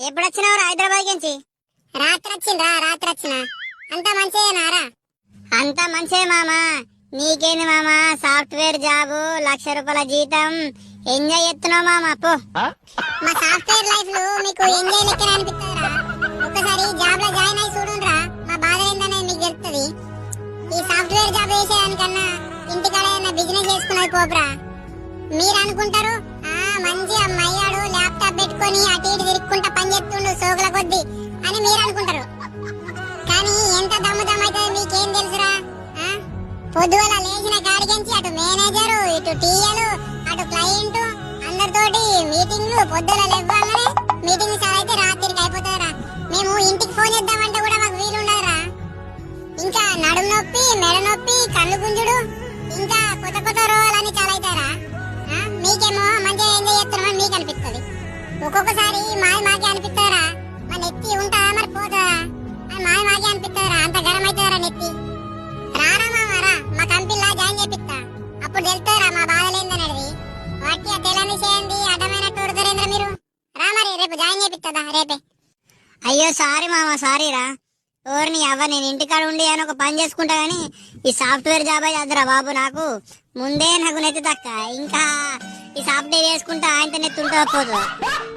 ఎప్పుడు వచ్చినావు హైదరాబాద్ నుంచి? రాత్రి వచ్చిన అంత మంచిదేనారా? అంతా మంచిదే మామా. నీకేంది మామా, సాఫ్ట్వేర్ జాబు, ₹1,00,000 జీతం, ఎంజాయ్ చేస్తున్నావు మామా. పో. మా సాఫ్ట్వేర్ లైఫ్ లో మీకు ఎంజాయ్ లెక్కన అనిపిస్తుందిరా? ఒక్కసారి జాబ్ లో జాయిన్ అయి చూడుండ్రా, మా బాధ ఏందనేది మీకు తెలుస్తుంది. ఈ సాఫ్ట్వేర్ జాబ్ చేసేదానికన్నా ఇంటికాడ ఏదైనా బిజినెస్ చేసుకున్నది పోపురా. మీరు అనుకుంటారు మంచి అమ్మాయియాడు ల్యాప్టాప్ పెట్టుకొని అటు ఇటు తిరుక్కుంటా పని చేస్తుండు సోకుల కొద్ది అని మీరు అనుకుంటారు. కానీ ఎంత దమ్ముదమ్ అయితే మీకేం తెలుసురా? పొద్దుగల లేచిన కాడికించి అటు మేనేజరు, ఇటు టీఎలు, అటు క్లయింట్, అందరితోటి మీటింగ్లు. పొద్దుల లేవగానే మీటింగ్ సార్ అయితే రాత్రికి అయిపోతారా. మేము ఇంటికి ఫోన్ చేద్దామంటే కూడా మాకు వీలు ఉండదురా. ఇంకా నడుము నొప్పి, మెడ నొప్పి, కళ్ళు గుంజుడు, ఇంకా కొత్త కొత్త రోగాలన్నీ చాలా అవుతారా. మీకేమో మంచిగా ఎంజాయ్ చేస్తున్నామని మీకు అనిపిస్తుంది. ఒక్కొక్కసారి మాకే అనిపిస్తారా మా నెత్తి ఉంటుందా మరి పోతుందా అని మాకే అనిపిస్తారా. అంత గరం అవుతారా నెత్తి. రారా మామారా, మా కంపెనీలా జాయిన్ చేపిస్తా, అప్పుడు తెలుస్తారా మా బాధలేందనేది. వాటి తెలని చేయండి అడ్డమైనట్టు ఉడతారేంద్ర మీరు. రా మరి, రేపు జాయిన్ చేపిస్తుందా రేపే. అయ్యో సారీ మామా, సారీరా. ఓర్ని అవ్వ, నేను ఇంటికాడ ఉండి అని ఒక పని చేసుకుంటా గానీ ఈ సాఫ్ట్వేర్ జాబ్ అద్దరా బాబు. నాకు ముందే నాకు నెత్తి తక్క, ఇంకా ఈ సాఫ్ట్వేర్ చేసుకుంటా ఆయనతో నెత్తి ఉంటుందా పోతుందా.